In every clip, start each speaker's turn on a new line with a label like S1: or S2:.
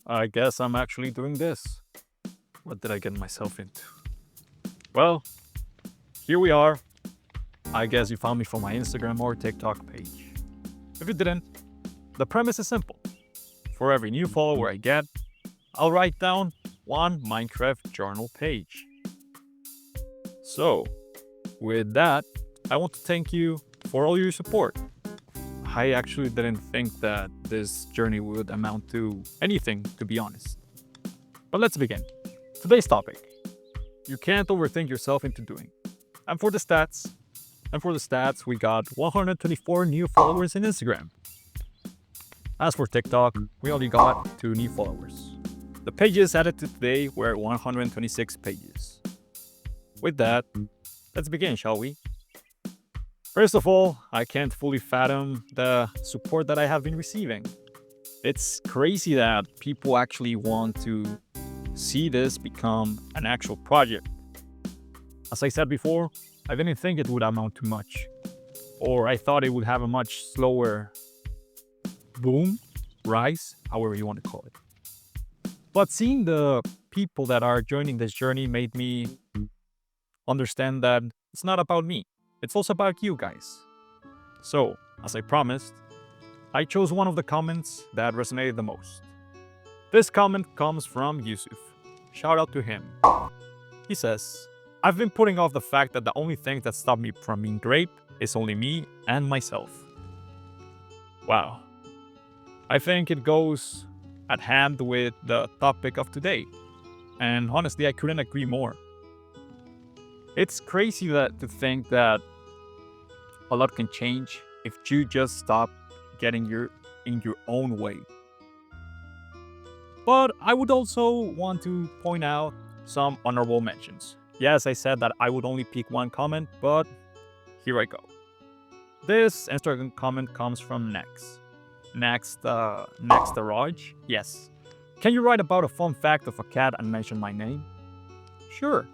S1: I guess I'm actually doing this. What did I get myself into? Well, here we are. I guess you found me from my Instagram or TikTok page. If you didn't, the premise is simple. For every new follower I get, I'll write down one Minecraft journal page. So, with that, I want to thank you for all your support. I actually didn't think that this journey would amount to anything, to be honest. But let's begin. Today's topic: you can't overthink yourself into doing. And for the stats, we got 124 new followers in Instagram. As for TikTok, we only got 2 new followers. The pages added to today were 126 pages. With that, let's begin, shall we? First of all, I can't fully fathom the support that I have been receiving. It's crazy that people actually want to see this become an actual project. As I said before, I didn't think it would amount to much, or I thought it would have a much slower boom, rise, however you want to call it. But seeing the people that are joining this journey made me understand that it's not about me, it's also about you guys. So, as I promised, I chose one of the comments that resonated the most. This comment comes from Yusuf. Shout out to him. He says, I've been putting off the fact that the only thing that stopped me from being great is only me and myself. Wow. I think it goes at hand with the topic of today. And honestly, I couldn't agree more. It's crazy to think that a lot can change if you just stop getting in your own way. But I would also want to point out some honorable mentions. Yes, I said that I would only pick one comment, but here I go. This Instagram comment comes from Next the Raj. Yes. Can you write about a fun fact of a cat and mention my name? Sure.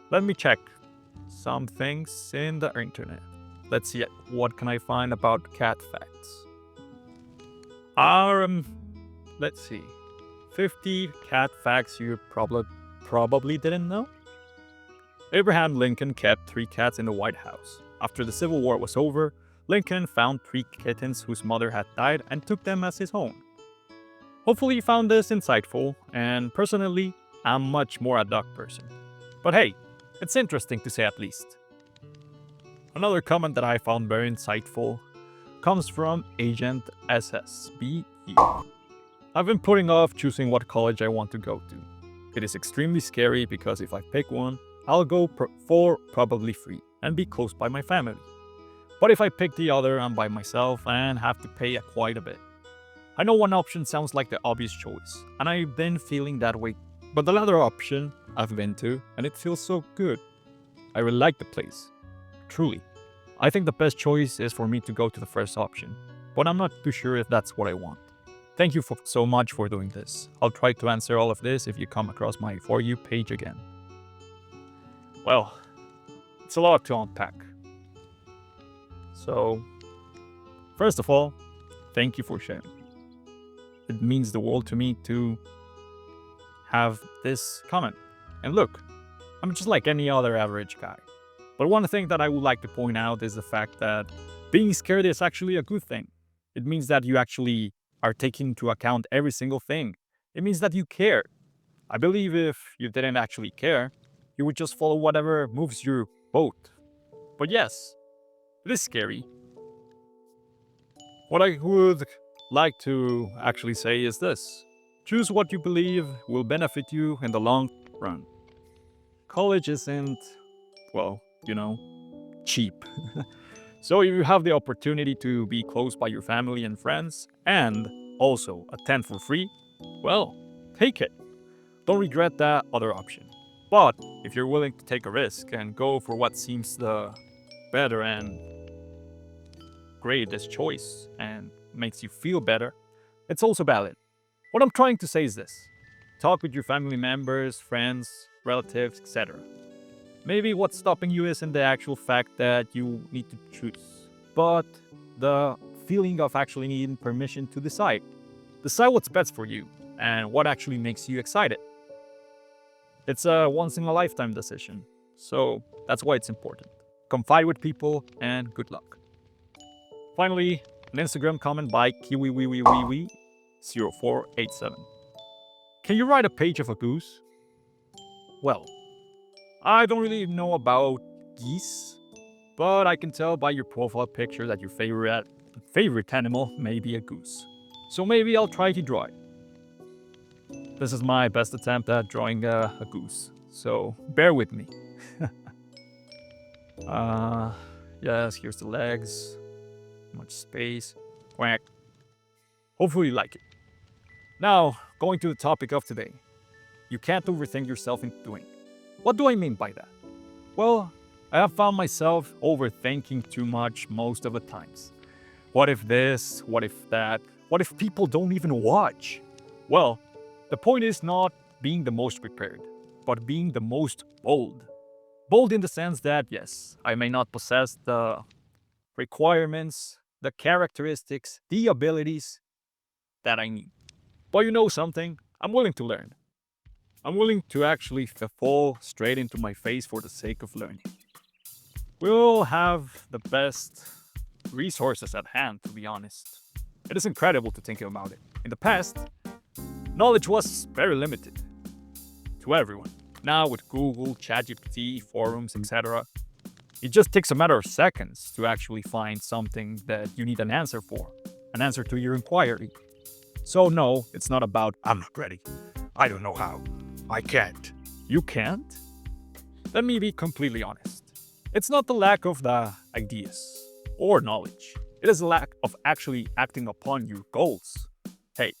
S1: Let me check some things in the internet. Let's see what can I find about cat facts. Let's see. 50 cat facts you probably didn't know. Abraham Lincoln kept 3 cats in the White House. After the Civil War was over, Lincoln found 3 kittens whose mother had died and took them as his own. Hopefully you found this insightful, and personally, I'm much more a dog person. But hey, it's interesting to say at least. Another comment that I found very insightful comes from Agent SSBE. I've been putting off choosing what college I want to go to. It is extremely scary because if I pick one, I'll go for probably free and be close by my family. But if I pick the other, I'm by myself and have to pay quite a bit. I know one option sounds like the obvious choice, and I've been feeling that way. But the other option I've been to, and it feels so good. I really like the place. Truly. I think the best choice is for me to go to the first option, but I'm not too sure if that's what I want. Thank you so much for doing this. I'll try to answer all of this if you come across my For You page again. Well, it's a lot to unpack. So, first of all, thank you for sharing. It means the world to me to have this comment. And look, I'm just like any other average guy. But one thing that I would like to point out is the fact that being scared is actually a good thing. It means that you actually are taking into account every single thing. It means that you care. I believe if you didn't actually care, you would just follow whatever moves your boat. But yes, it is scary. What I would like to actually say is this: choose what you believe will benefit you in the long run. College isn't, well, cheap. So if you have the opportunity to be close by your family and friends and also attend for free, well, take it. Don't regret that other option. But if you're willing to take a risk and go for what seems the better and greatest choice and makes you feel better, it's also valid. What I'm trying to say is this: talk with your family members, friends, relatives, etc. Maybe what's stopping you isn't the actual fact that you need to choose, but the feeling of actually needing permission to decide. Decide what's best for you. and what actually makes you excited. It's a once-in-a-lifetime decision, so that's why it's important. Confide with people, and good luck. Finally, an Instagram comment by KiwiWiWiWiWi0487. Can you write a page of a goose? Well, I don't really know about geese, but I can tell by your profile picture that your favorite animal may be a goose. So maybe I'll try to draw it. This is my best attempt at drawing a goose, so bear with me. Yes, here's the legs. Much space. Quack. Hopefully you like it. Now, going to the topic of today. You can't overthink yourself into doing. What do I mean by that? Well, I have found myself overthinking too much most of the times. What if this? What if that? What if people don't even watch? Well, the point is not being the most prepared, but being the most bold. Bold in the sense that, yes, I may not possess the requirements, the characteristics, the abilities that I need. But you know something? I'm willing to learn. I'm willing to actually fall straight into my face for the sake of learning. We'll have the best resources at hand, to be honest. It is incredible to think about it. In the past, knowledge was very limited to everyone. Now with Google, ChatGPT, forums, etc., it just takes a matter of seconds to actually find something that you need an answer for, an answer to your inquiry. So no, it's not about, I'm not ready. I don't know how. I can't. You can't? Let me be completely honest. It's not the lack of the ideas or knowledge. It is a lack of actually acting upon your goals. Hey,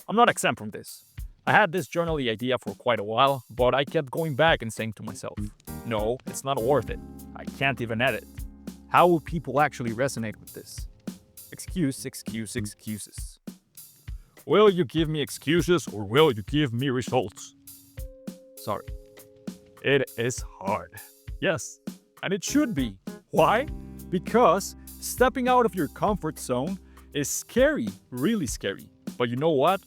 S1: I'm not exempt from this. I had this journaling idea for quite a while, but I kept going back and saying to myself, no, it's not worth it. I can't even edit. How will people actually resonate with this? Excuses. Will you give me excuses or will you give me results? Sorry. It is hard. Yes, and it should be. Why? Because stepping out of your comfort zone is scary, really scary. But you know what?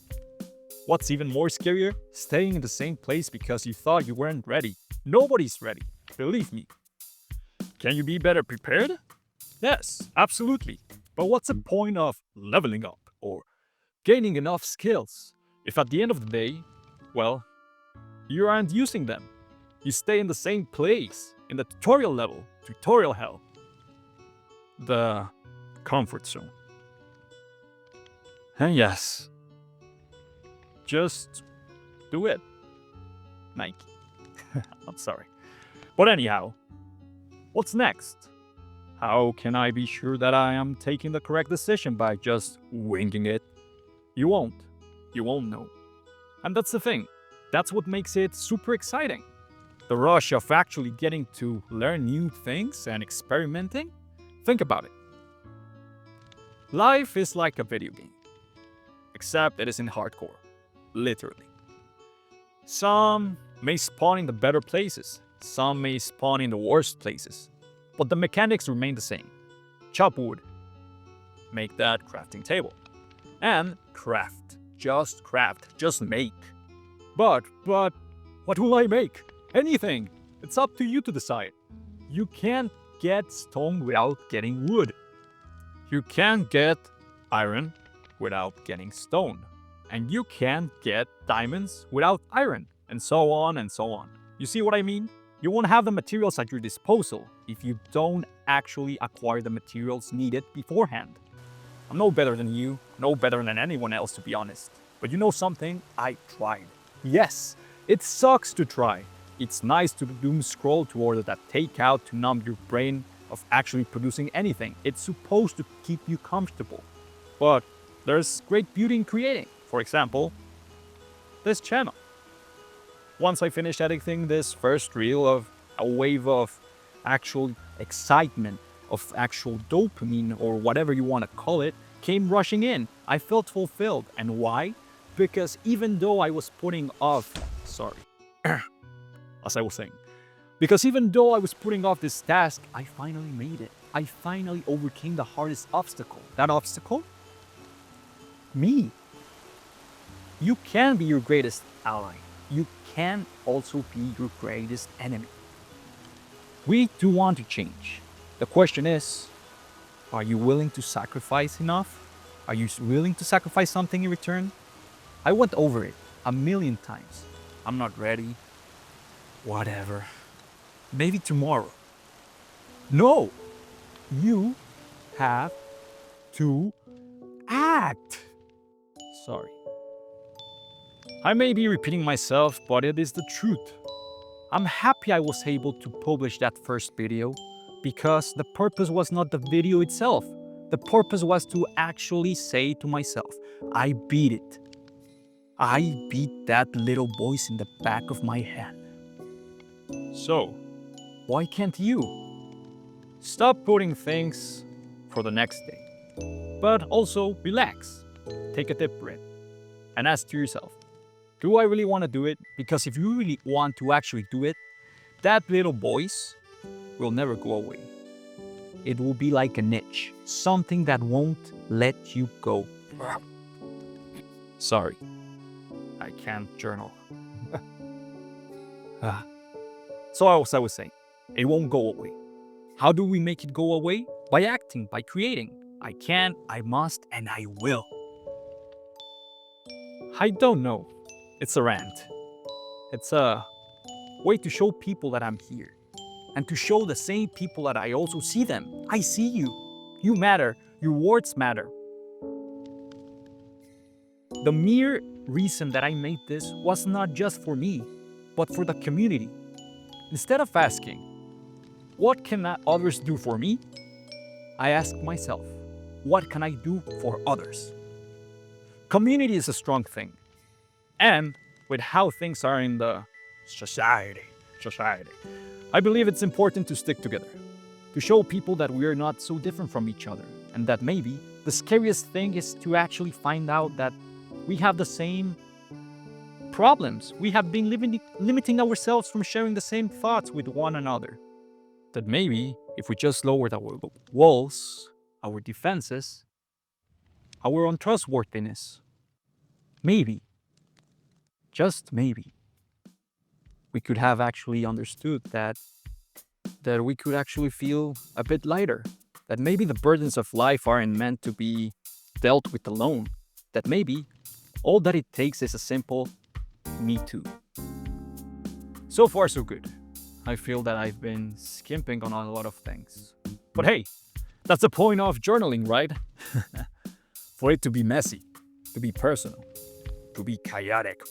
S1: What's even more scarier? Staying in the same place because you thought you weren't ready. Nobody's ready. Believe me. Can you be better prepared? Yes, absolutely. But what's the point of leveling up or gaining enough skills if at the end of the day, well, you aren't using them? You stay in the same place, in the tutorial level, tutorial hell. The comfort zone. And yes, just do it. Nike. I'm sorry. But anyhow, what's next? How can I be sure that I am taking the correct decision by just winging it? You won't. You won't know. And that's the thing. That's what makes it super exciting. The rush of actually getting to learn new things and experimenting. Think about it. Life is like a video game. Except it is in hardcore. Literally. Some may spawn in the better places. Some may spawn in the worst places. But the mechanics remain the same. Chop wood. Make that crafting table. And craft. Just make. But, what will I make? Anything. It's up to you to decide. You can't get stone without getting wood. You can't get iron without getting stone. And you can't get diamonds without iron. And so on and so on. You see what I mean? You won't have the materials at your disposal if you don't actually acquire the materials needed beforehand. I'm no better than you, no better than anyone else, to be honest. But you know something? I tried. Yes, it sucks to try. It's nice to doom scroll to order that takeout to numb your brain of actually producing anything. It's supposed to keep you comfortable. But there's great beauty in creating. For example, this channel. Once I finished editing this first reel, of a wave of actual excitement, of actual dopamine, or whatever you want to call it, came rushing in. I felt fulfilled. And why? Because even though I was putting off, as I was saying, because even though I was putting off this task, I finally made it. I finally overcame the hardest obstacle. That obstacle? Me. You can be your greatest ally. You can also be your greatest enemy. We do want to change. The question is, are you willing to sacrifice enough? Are you willing to sacrifice something in return? I went over it a million times. I'm not ready. Whatever. Maybe tomorrow. No! You have to act. Sorry. I may be repeating myself, but it is the truth. I'm happy I was able to publish that first video because the purpose was not the video itself. The purpose was to actually say to myself, I beat it. I beat that little voice in the back of my head. So, why can't you? Stop putting things for the next day. But also relax. Take a deep breath and ask to yourself, do I really want to do it? Because if you really want to actually do it, that little voice will never go away. It will be like an itch, something that won't let you go. Sorry, I can't journal. So as I was saying, it won't go away. How do we make it go away? By acting, by creating. I can, I must, and I will. I don't know. It's a rant. It's a way to show people that I'm here. And to show the same people that I also see them. I see you. You matter. Your words matter. The mere reason that I made this was not just for me, but for the community. Instead of asking, what can others do for me? I ask myself, what can I do for others? Community is a strong thing. And with how things are in the society, I believe it's important to stick together, to show people that we are not so different from each other, and that maybe the scariest thing is to actually find out that we have the same problems. We have been limiting ourselves from sharing the same thoughts with one another. That maybe if we just lowered our walls, our defenses, our untrustworthiness, maybe, just maybe, we could have actually understood that we could actually feel a bit lighter. That maybe the burdens of life aren't meant to be dealt with alone. That maybe all that it takes is a simple me too. So far, so good. I feel that I've been skimping on a lot of things. But hey, that's the point of journaling, right? For it to be messy, to be personal, to be chaotic.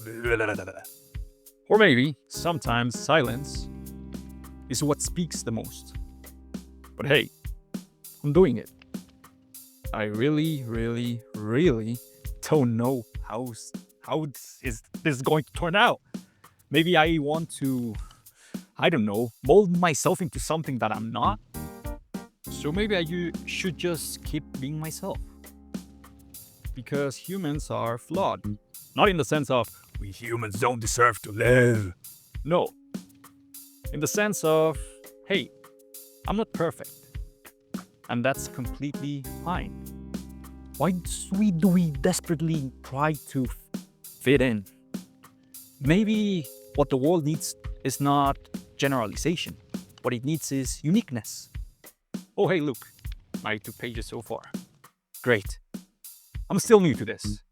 S1: Or maybe, sometimes silence is what speaks the most. But hey, I'm doing it. I really don't know how is this going to turn out. Maybe I want to, I don't know, mold myself into something that I'm not. So maybe I should just keep being myself. Because humans are flawed. Not in the sense of, we humans don't deserve to live. No. In the sense of, hey, I'm not perfect. And that's completely fine. Why do we desperately try to fit in? Maybe what the world needs is not generalization. What it needs is uniqueness. Oh, hey, look, my 2 pages so far. Great. I'm still new to this,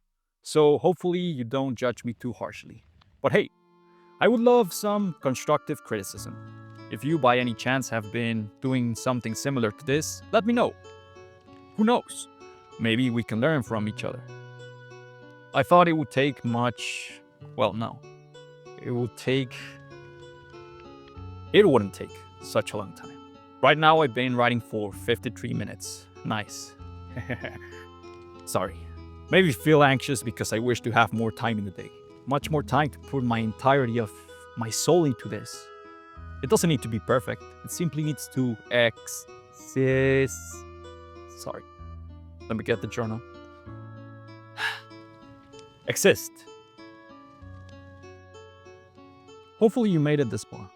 S1: so hopefully you don't judge me too harshly. But hey, I would love some constructive criticism. If you by any chance have been doing something similar to this, let me know. Who knows? Maybe we can learn from each other. I thought it would take much... Well, no. It wouldn't take such a long time. Right now I've been writing for 53 minutes. Nice. Sorry. Maybe feel anxious because I wish to have more time in the day. Much more time to put my entirety of my soul into this. It doesn't need to be perfect. It simply needs to exist. Sorry. Let me get the journal. Exist. Hopefully you made it this far.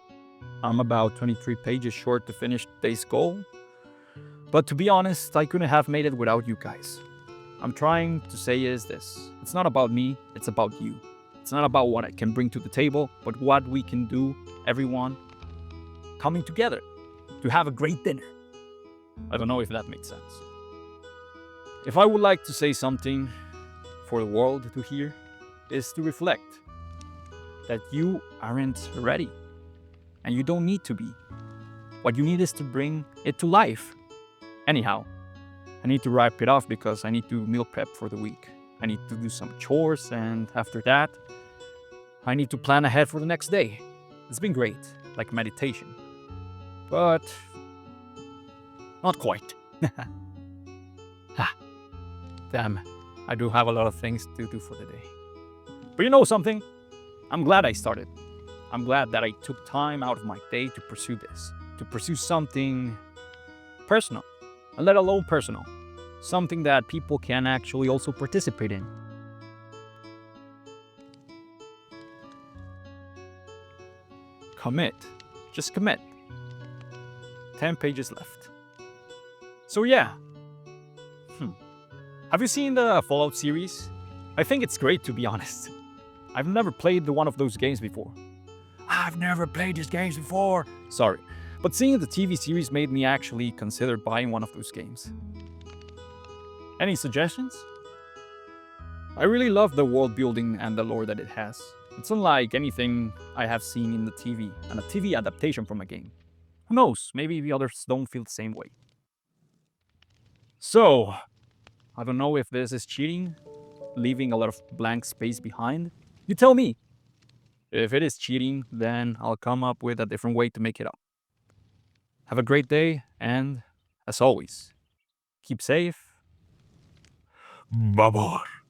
S1: I'm about 23 pages short to finish today's goal. But to be honest, I couldn't have made it without you guys. I'm trying to say is this. It's not about me, it's about you. It's not about what I can bring to the table, but what we can do, everyone, coming together to have a great dinner. I don't know if that makes sense. If I would like to say something for the world to hear, is to reflect that you aren't ready and you don't need to be. What you need is to bring it to life. Anyhow, I need to wrap it off because I need to meal prep for the week. I need to do some chores, and after that, I need to plan ahead for the next day. It's been great, like meditation. But not quite. Damn, I do have a lot of things to do for the day. But you know something? I'm glad I started. I'm glad that I took time out of my day to pursue this, to pursue something personal, and let alone personal, something that people can actually also participate in. Commit. Just commit. 10 pages left. So yeah. Have you seen the Fallout series? I think it's great, to be honest. I've never played one of those games before. I've never played these games before. Sorry. But seeing the TV series made me actually consider buying one of those games. Any suggestions? I really love the world building and the lore that it has. It's unlike anything I have seen in the TV, and a TV adaptation from a game. Who knows, maybe the others don't feel the same way. So, I don't know if this is cheating, leaving a lot of blank space behind. You tell me. If it is cheating, then I'll come up with a different way to make it up. Have a great day, and as always, keep safe. Bye-bye.